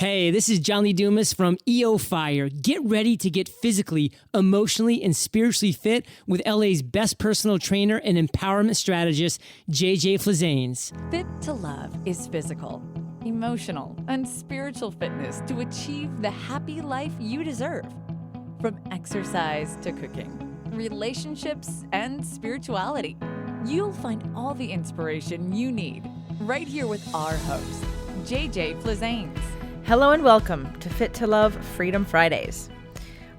Hey, this is John Lee Dumas from EO Fire. Get ready to get physically, emotionally, and spiritually fit with LA's best personal trainer and empowerment strategist, JJ Flizanes. Fit to Love is physical, emotional, and spiritual fitness to achieve the happy life you deserve. From exercise to cooking, relationships, and spirituality, you'll find all the inspiration you need right here with our host, JJ Flizanes. Hello and welcome to Fit to Love Freedom Fridays.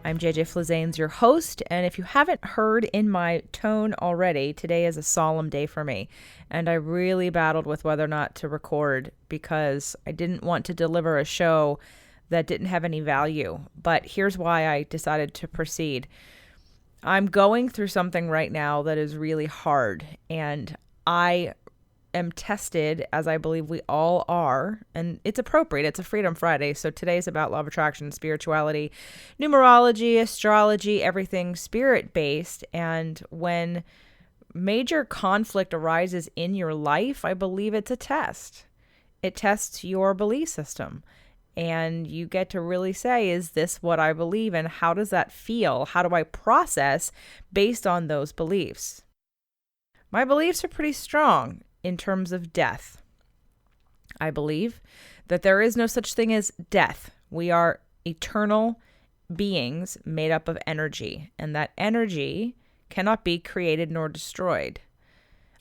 I'm JJ Flizanes, your host, and if you haven't heard in my tone already, today is a solemn day for me, and I really battled with whether or not to record because I didn't want to deliver a show that didn't have any value, but here's why I decided to proceed. I'm going through something right now that is really hard, and I am tested, as I believe we all are, and it's appropriate. It's a Freedom Friday, so today's about law of attraction, spirituality, numerology, astrology, everything spirit-based, and when major conflict arises in your life, I believe it's a test. It tests your belief system, and you get to really say, is this what I believe, and how does that feel? How do I process based on those beliefs? My beliefs are pretty strong in terms of death. I believe that there is no such thing as death. We are eternal beings made up of energy, and that energy cannot be created nor destroyed.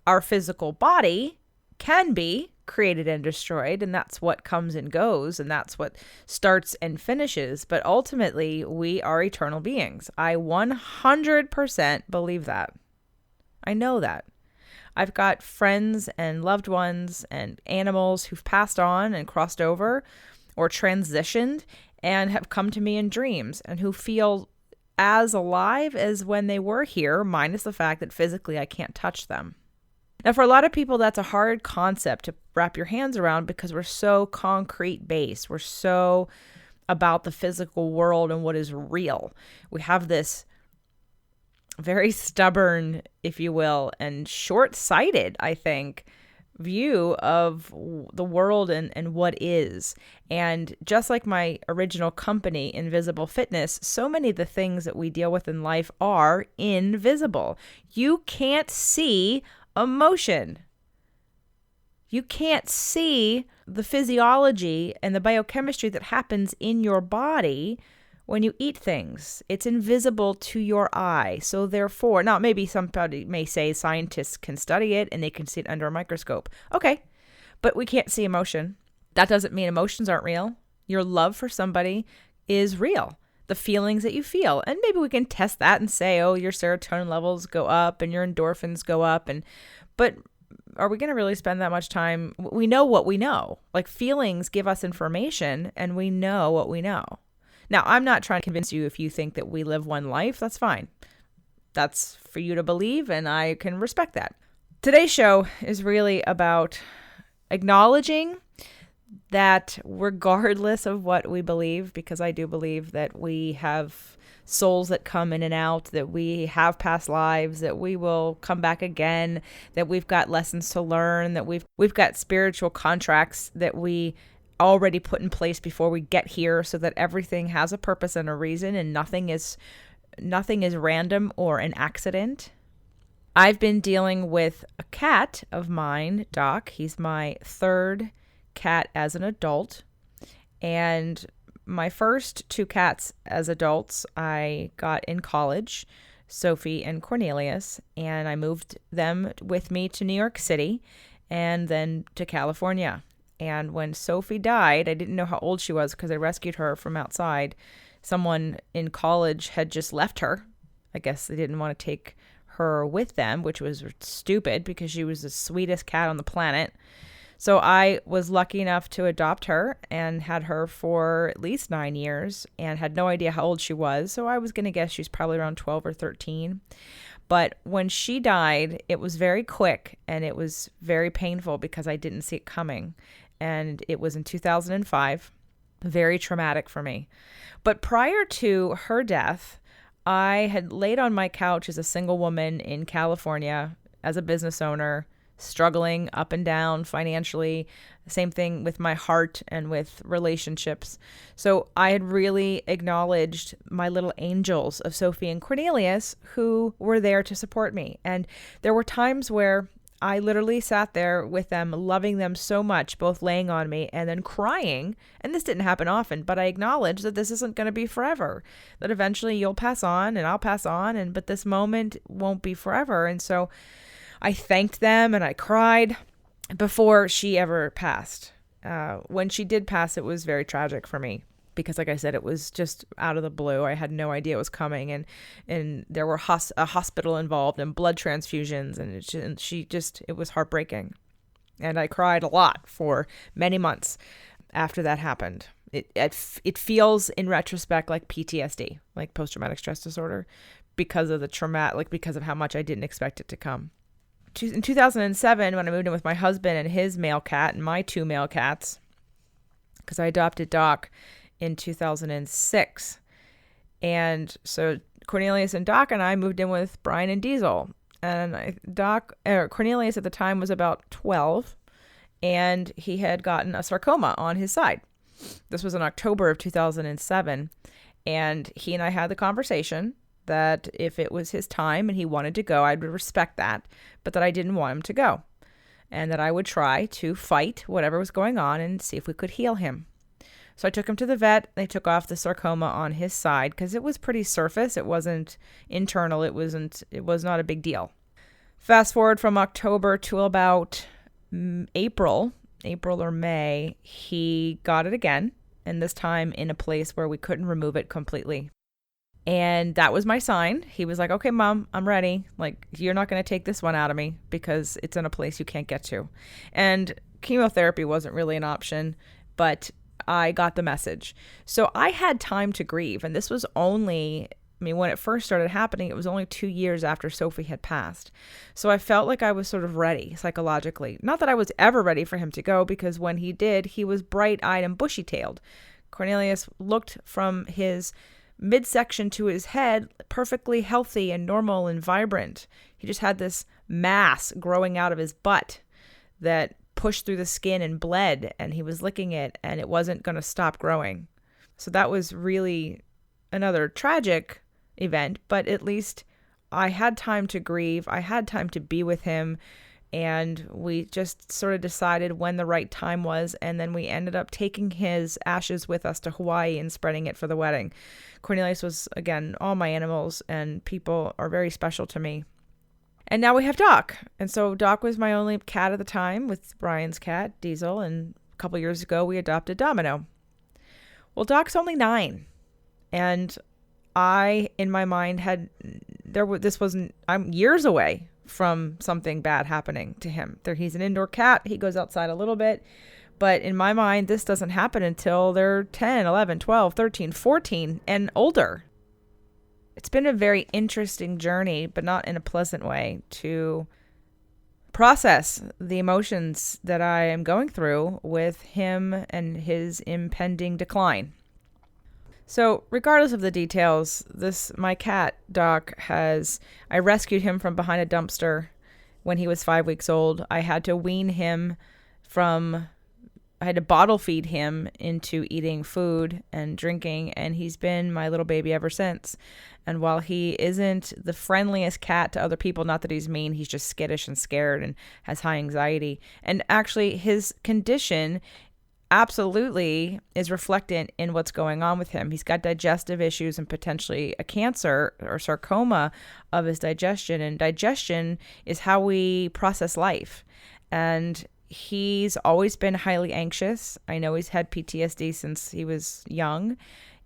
Our physical body can be created and destroyed, and that's what comes and goes, and that's what starts and finishes, but ultimately we are eternal beings. I 100% believe that. I know that. I've got friends and loved ones and animals who've passed on and crossed over or transitioned and have come to me in dreams and who feel as alive as when they were here, minus the fact that physically I can't touch them. Now, for a lot of people, that's a hard concept to wrap your hands around because we're so concrete based. We're so about the physical world and what is real. We have this very stubborn, if you will, and short-sighted, I think, view of the world and what is. And just like my original company, Invisible Fitness, so many of the things that we deal with in life are invisible. You can't see emotion. You can't see the physiology and the biochemistry that happens in your body when you eat things. It's invisible to your eye. So therefore, now maybe somebody may say scientists can study it and they can see it under a microscope. Okay, but we can't see emotion. That doesn't mean emotions aren't real. Your love for somebody is real. The feelings that you feel. And maybe we can test that and say, oh, your serotonin levels go up and your endorphins go up. But are we going to really spend that much time? We know what we know. Like feelings give us information and we know what we know. Now, I'm not trying to convince you if you think that we live one life. That's fine. That's for you to believe, and I can respect that. Today's show is really about acknowledging that regardless of what we believe, because I do believe that we have souls that come in and out, that we have past lives, that we will come back again, that we've got lessons to learn, that we've got spiritual contracts that we already put in place before we get here so that everything has a purpose and a reason and nothing is random or an accident. I've been dealing with a cat of mine, Doc. He's my third cat as an adult. And my first two cats as adults I got in college, Sophie and Cornelius, and I moved them with me to New York City and then to California. And when Sophie died, I didn't know how old she was because I rescued her from outside. Someone in college had just left her. I guess they didn't want to take her with them, which was stupid because she was the sweetest cat on the planet. So I was lucky enough to adopt her and had her for at least 9 years and had no idea how old she was. So I was going to guess she's probably around 12 or 13. But when she died, it was very quick and it was very painful because I didn't see it coming. And it was in 2005, very traumatic for me. But prior to her death, I had laid on my couch as a single woman in California as a business owner, struggling up and down financially. Same thing with my heart and with relationships. So I had really acknowledged my little angels of Sophie and Cornelius who were there to support me. And there were times where I literally sat there with them, loving them so much, both laying on me and then crying. And this didn't happen often, but I acknowledge that this isn't going to be forever, that eventually you'll pass on and I'll pass on, but this moment won't be forever. And so I thanked them and I cried before she ever passed. When she did pass, it was very tragic for me because, like I said, it was just out of the blue. I had no idea it was coming, and there were a hospital involved and blood transfusions, and it was heartbreaking. And I cried a lot for many months after that happened. It feels in retrospect like PTSD, like post-traumatic stress disorder, because of the because of how much I didn't expect it to come. In 2007, when I moved in with my husband and his male cat and my 2 male cats, because I adopted Doc in 2006. And so Cornelius and Doc and I moved in with Brian and Diesel. And Cornelius at the time was about 12, and he had gotten a sarcoma on his side. This was in October of 2007. And he and I had the conversation that if it was his time and he wanted to go, I would respect that, but that I didn't want him to go. And that I would try to fight whatever was going on and see if we could heal him. So I took him to the vet. They took off the sarcoma on his side because it was pretty surface. It wasn't internal. It was not a big deal. Fast forward from October to about April or May, he got it again. And this time in a place where we couldn't remove it completely. And that was my sign. He was like, okay, Mom, I'm ready. Like, you're not going to take this one out of me because it's in a place you can't get to. And chemotherapy wasn't really an option, but I got the message. So I had time to grieve. And this was only, when it first started happening, it was only 2 years after Sophie had passed. So I felt like I was sort of ready psychologically. Not that I was ever ready for him to go, because when he did, he was bright-eyed and bushy-tailed. Cornelius looked from his midsection to his head perfectly healthy and normal and vibrant. He just had this mass growing out of his butt that pushed through the skin and bled, and he was licking it, and it wasn't going to stop growing. So that was really another tragic event, but at least I had time to grieve. I had time to be with him, and we just sort of decided when the right time was, and then we ended up taking his ashes with us to Hawaii and spreading it for the wedding. Cornelius was, again, all my animals, and people are very special to me. And now we have Doc. And so Doc was my only cat at the time with Brian's cat, Diesel, and a couple years ago we adopted Domino. Well, Doc's only 9. And I, in my mind, I'm years away from something bad happening to him. He's an indoor cat. He goes outside a little bit. But in my mind, this doesn't happen until they're 10, 11, 12, 13, 14, and older. It's been a very interesting journey, but not in a pleasant way, to process the emotions that I am going through with him and his impending decline. So regardless of the details, my cat, Doc, I rescued him from behind a dumpster when he was 5 weeks old. I had to I had to bottle feed him into eating food and drinking, and he's been my little baby ever since. And while he isn't the friendliest cat to other people, not that he's mean, he's just skittish and scared and has high anxiety. And actually, his condition absolutely is reflected in what's going on with him. He's got digestive issues and potentially a cancer or sarcoma of his digestion. And digestion is how we process life. And he's always been highly anxious. I know he's had PTSD since he was young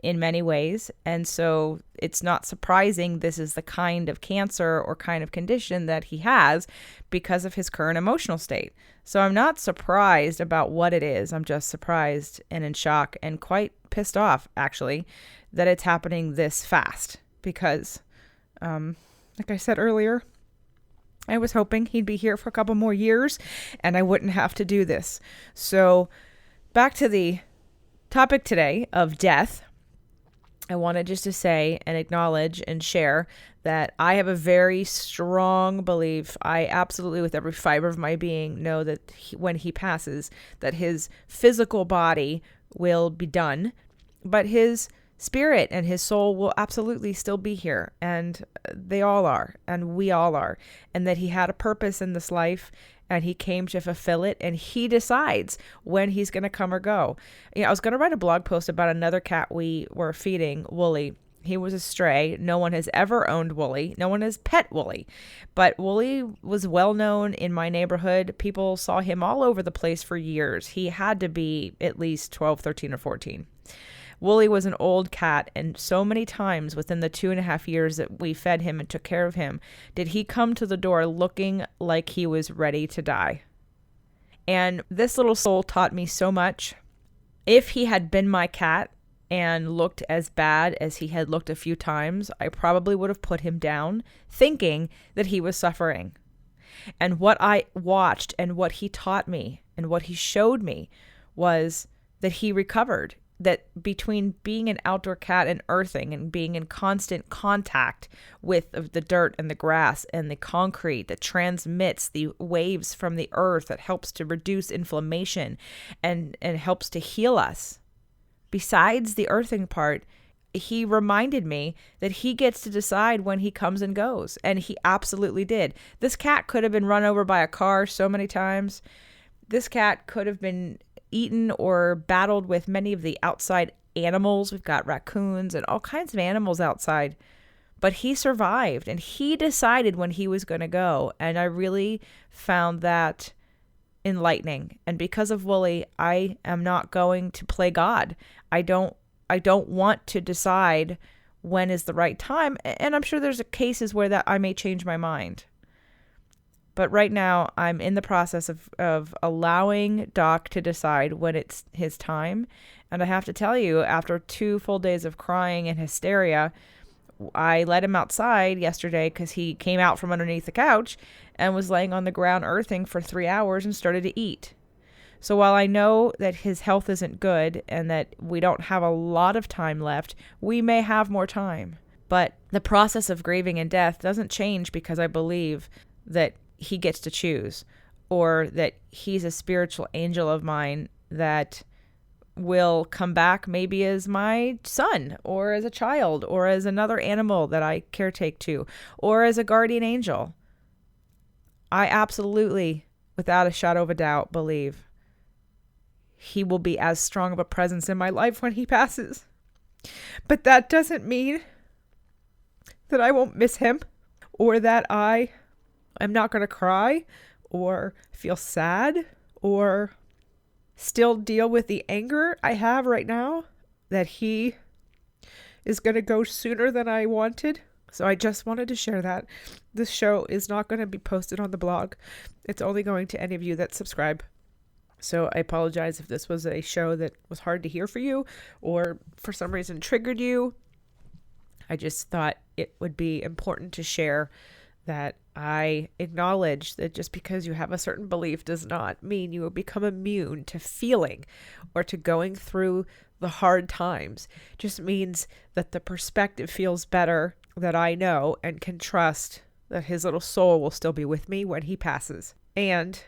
in many ways. And so it's not surprising this is the kind of cancer or kind of condition that he has because of his current emotional state. So I'm not surprised about what it is. I'm just surprised and in shock and quite pissed off, actually, that it's happening this fast because, like I said earlier, I was hoping he'd be here for a couple more years and I wouldn't have to do this. So back to the topic today of death. I wanted just to say and acknowledge and share that I have a very strong belief. I absolutely, with every fiber of my being, know that when he passes, that his physical body will be done, but his spirit and his soul will absolutely still be here. And they all are, and we all are. And that he had a purpose in this life, and he came to fulfill it, and he decides when he's going to come or go. I was going to write a blog post about another cat we were feeding, Wooly. He was a stray. No one has ever owned Wooly. No one has pet Wooly. But Wooly was well known in my neighborhood. People saw him all over the place for years. He had to be at least 12, 13, or 14. Wooly was an old cat, and so many times within the 2.5 years that we fed him and took care of him, did he come to the door looking like he was ready to die. And this little soul taught me so much. If he had been my cat and looked as bad as he had looked a few times, I probably would have put him down, thinking that he was suffering. And what I watched and what he taught me and what he showed me was that he recovered. That between being an outdoor cat and earthing and being in constant contact with the dirt and the grass and the concrete that transmits the waves from the earth, that helps to reduce inflammation and helps to heal us. Besides the earthing part, he reminded me that he gets to decide when he comes and goes. And he absolutely did. This cat could have been run over by a car so many times. This cat could have been eaten or battled with many of the outside animals. We've got raccoons and all kinds of animals outside. But he survived, and he decided when he was going to go. And I really found that enlightening. And because of Wooly, I am not going to play God. I don't want to decide when is the right time. And I'm sure there's cases where that I may change my mind. But right now, I'm in the process of allowing Doc to decide when it's his time. And I have to tell you, after 2 full days of crying and hysteria, I let him outside yesterday because he came out from underneath the couch and was laying on the ground earthing for 3 hours and started to eat. So while I know that his health isn't good and that we don't have a lot of time left, we may have more time. But the process of grieving and death doesn't change because I believe that he gets to choose, or that he's a spiritual angel of mine that will come back maybe as my son, or as a child, or as another animal that I caretake to, or as a guardian angel. I absolutely, without a shadow of a doubt, believe he will be as strong of a presence in my life when he passes. But that doesn't mean that I won't miss him, or that I'm not going to cry or feel sad or still deal with the anger I have right now that he is going to go sooner than I wanted. So I just wanted to share that. This show is not going to be posted on the blog. It's only going to any of you that subscribe. So I apologize if this was a show that was hard to hear for you or for some reason triggered you. I just thought it would be important to share that I acknowledge that just because you have a certain belief does not mean you will become immune to feeling or to going through the hard times. It just means that the perspective feels better, that I know and can trust that his little soul will still be with me when he passes. And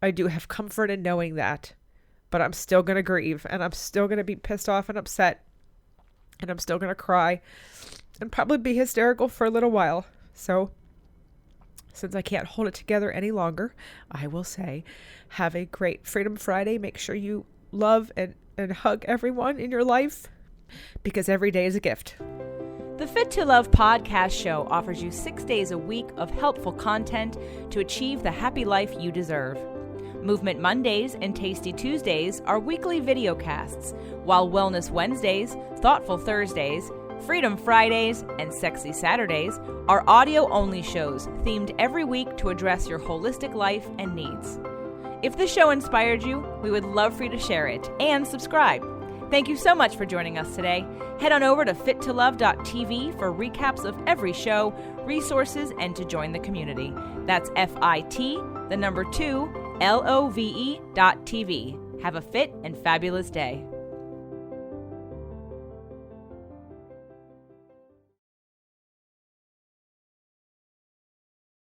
I do have comfort in knowing that, but I'm still going to grieve, and I'm still going to be pissed off and upset, and I'm still going to cry and probably be hysterical for a little while. So since I can't hold it together any longer, I will say, have a great Freedom Friday. Make sure you love and hug everyone in your life, because every day is a gift. The Fit to Love podcast show offers you 6 days a week of helpful content to achieve the happy life you deserve. Movement Mondays and Tasty Tuesdays are weekly video casts, while Wellness Wednesdays, Thoughtful Thursdays, Freedom Fridays, and Sexy Saturdays are audio-only shows themed every week to address your holistic life and needs. If this show inspired you, we would love for you to share it and subscribe. Thank you so much for joining us today. Head on over to fittolove.tv for recaps of every show, resources, and to join the community. That's FIT, the number 2, LOVE.TV. Have a fit and fabulous day.